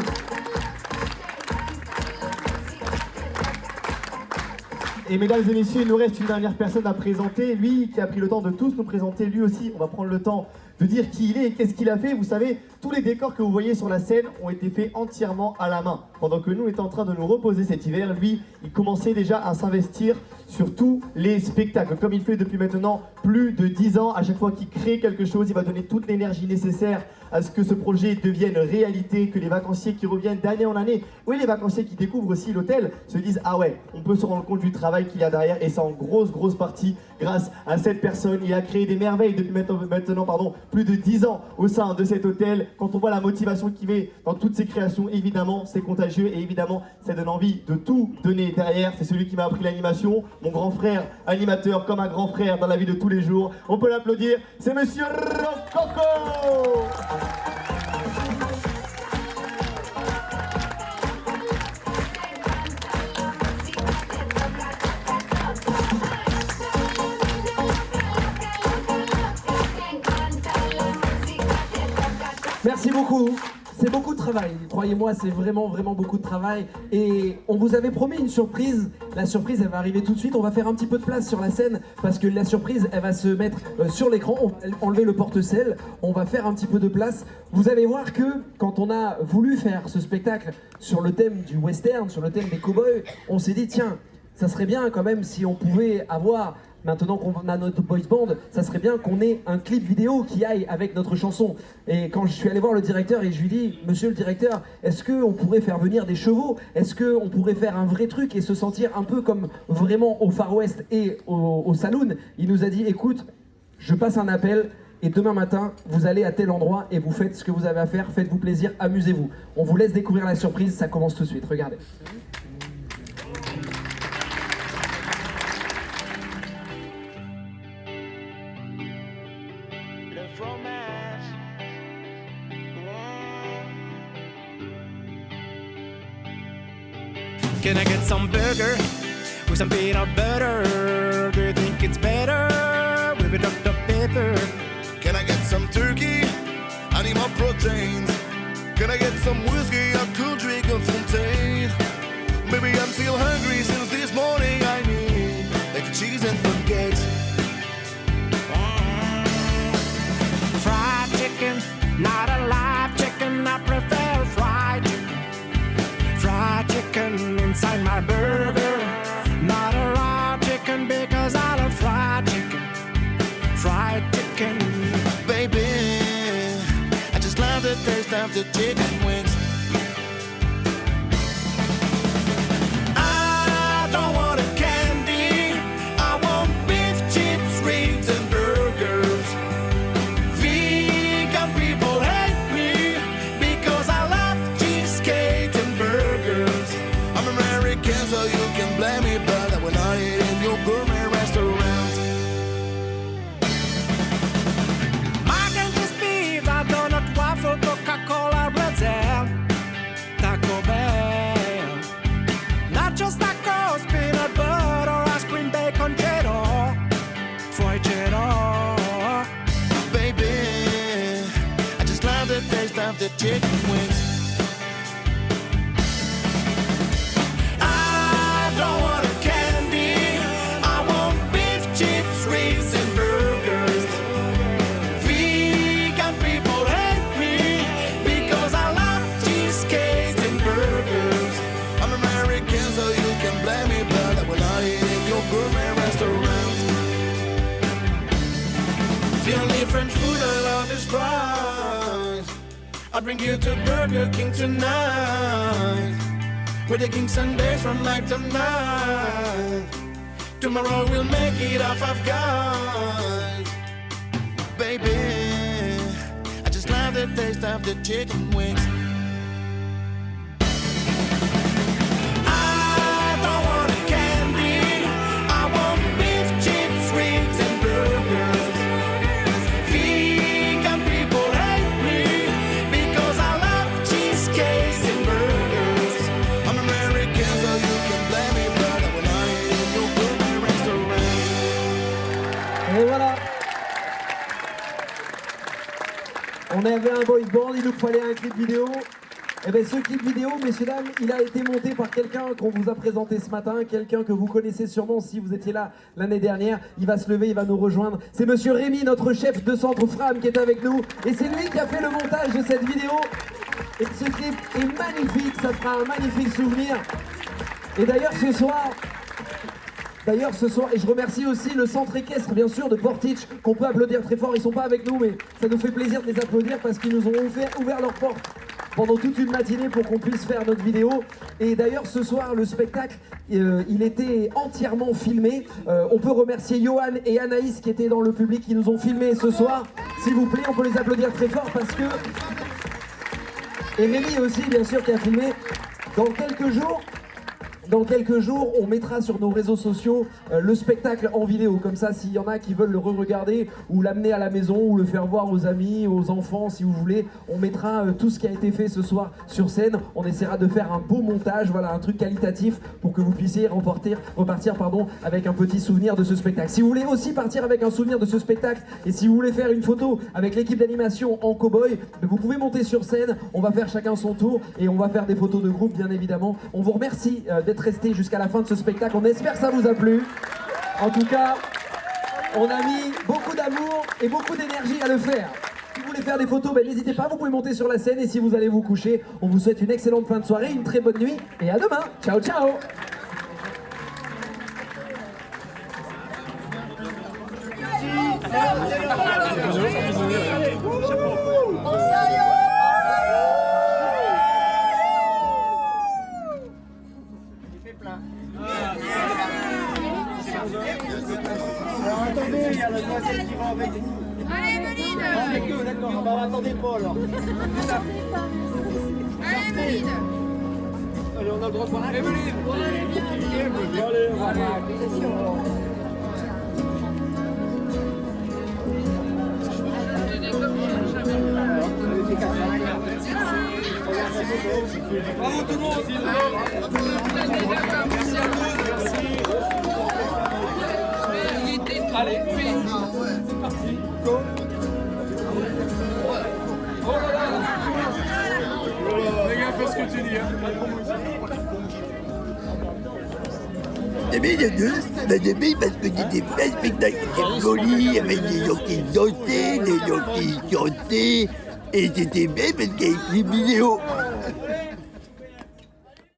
Et mesdames et messieurs, il nous reste une dernière personne à présenter, lui qui a pris le temps de tous nous présenter, lui aussi, on va prendre le temps de dire qui il est et qu'est-ce qu'il a fait. Vous savez, tous les décors que vous voyez sur la scène ont été faits entièrement à la main. Pendant que nous, on était en train de nous reposer cet hiver, lui, il commençait déjà à s'investir sur tous les spectacles. Comme il fait depuis maintenant plus de 10 ans, à chaque fois qu'il crée quelque chose, il va donner toute l'énergie nécessaire à ce que ce projet devienne réalité, que les vacanciers qui reviennent d'année en année, oui, les vacanciers qui découvrent aussi l'hôtel, se disent « Ah ouais, on peut se rendre compte du travail qu'il y a derrière » et c'est en grosse partie grâce à cette personne. Il a créé des merveilles depuis maintenant plus de 10 ans au sein de cet hôtel. Quand on voit la motivation qu'il met dans toutes ses créations, évidemment, c'est contagieux et évidemment, ça donne envie de tout donner derrière. C'est celui qui m'a appris l'animation, mon grand frère animateur comme un grand frère dans la vie de tous les jours. On peut l'applaudir, c'est Monsieur Coco. Merci beaucoup. C'est beaucoup de travail, croyez-moi, c'est vraiment beaucoup de travail. Et on vous avait promis une surprise. La surprise, elle va arriver tout de suite. On va faire un petit peu de place sur la scène parce que la surprise, elle va se mettre sur l'écran. On va enlever le porte-sel. On va faire un petit peu de place. Vous allez voir que quand on a voulu faire ce spectacle sur le thème du western, sur le thème des cow-boys, on s'est dit, tiens, ça serait bien quand même si on pouvait avoir... Maintenant qu'on a notre boys band, ça serait bien qu'on ait un clip vidéo qui aille avec notre chanson. Et quand je suis allé voir le directeur et je lui dis, monsieur le directeur, est-ce qu'on pourrait faire venir des chevaux? Est-ce qu'on pourrait faire un vrai truc et se sentir un peu comme vraiment au Far West et au saloon? Il nous a dit, écoute, je passe un appel et demain matin, vous allez à tel endroit et vous faites ce que vous avez à faire, faites-vous plaisir, amusez-vous. On vous laisse découvrir la surprise, ça commence tout de suite, regardez. Can I get some burger with some peanut butter? Do you think it's better with a Dr. Pepper? Can I get some turkey? I need more proteins. Can I get some whiskey? I could drink a fontaine. Maybe I'm still hungry since this morning. I need like cheese and baguettes. Fried chicken, not a live chicken. I prefer fried chicken. Fried chicken inside my burger. Not a raw chicken because I love fried chicken. Fried chicken. Baby, I just love the taste of the chicken wings. I don't want a candy. I want beef, chips, ribs and burgers. Vegan people hate me because I love cheesecake and burgers. I'm American, so you can blame me, but I will not eat in your gourmet restaurant. Mac and cheese, pizza, donut, waffle, Coca-Cola, Brazil, Taco Bell, nachos, tacos, peanut butter, ice cream, bacon, cheddar, fried cheddar. Baby, I just love the taste of the chicken wings. I don't want a candy. I want beef, chips, ribs and burgers. Vegan people hate me because I love cheesecakes and burgers. I'm American, so you can blame me, but I will not eat in your gourmet restaurant. The only French food I love is fries. I'll bring you to Burger King tonight. Where the King Sundays run like tonight. Tomorrow we'll make it off of guys. Baby, I just love the taste of the chicken wings. Et voilà. On avait un boys band, il nous fallait un clip vidéo. Et bien ce clip vidéo, messieurs dames, il a été monté par quelqu'un qu'on vous a présenté ce matin, quelqu'un que vous connaissez sûrement si vous étiez là l'année dernière. Il va se lever, il va nous rejoindre. C'est monsieur Rémi, notre chef de centre Fram, qui est avec nous. Et c'est lui qui a fait le montage de cette vidéo. Et ce clip est magnifique, ça fera un magnifique souvenir. Et d'ailleurs ce soir, et je remercie aussi le centre équestre, bien sûr, de Portich, qu'on peut applaudir très fort. Ils sont pas avec nous, mais ça nous fait plaisir de les applaudir parce qu'ils nous ont ouvert leurs portes pendant toute une matinée pour qu'on puisse faire notre vidéo. Et d'ailleurs, ce soir, le spectacle, il était entièrement filmé. On peut remercier Johan et Anaïs qui étaient dans le public, qui nous ont filmé ce soir. S'il vous plaît, on peut les applaudir très fort parce que... Et Rémi aussi, bien sûr, qui a filmé. Dans quelques jours, on mettra sur nos réseaux sociaux le spectacle en vidéo. Comme ça, s'il y en a qui veulent le re-regarder ou l'amener à la maison ou le faire voir aux amis, aux enfants, si vous voulez, on mettra tout ce qui a été fait ce soir sur scène. On essaiera de faire un beau montage, voilà, un truc qualitatif pour que vous puissiez repartir avec un petit souvenir de ce spectacle. Si vous voulez aussi partir avec un souvenir de ce spectacle et si vous voulez faire une photo avec l'équipe d'animation en cow-boy, vous pouvez monter sur scène. On va faire chacun son tour et on va faire des photos de groupe, bien évidemment. On vous remercie d'être resté jusqu'à la fin de ce spectacle. On espère que ça vous a plu. En tout cas, on a mis beaucoup d'amour et beaucoup d'énergie à le faire. Si vous voulez faire des photos, n'hésitez pas, vous pouvez monter sur la scène et si vous allez vous coucher, on vous souhaite une excellente fin de soirée, une très bonne nuit et à demain. Ciao, ciao. Alors attendez, il y a la demoiselle qui va avec vous. Allez, Meline. Avec eux, d'accord. Bah, attendez pas alors. Allez, Meline. Allez, on a le droit de parler. Allez, Meline. Allez, on va voir. Bravo tout le monde. Merci à tous. Allez, c'est parti. Go. Oh là là. Les gars, fais ce que tu dis. J'aimais les deux, parce que c'était plein de spectacles jolis, avec des gens qui dansaient, des gens qui chantaient, et c'était bien parce qu'il y avait des vidéos.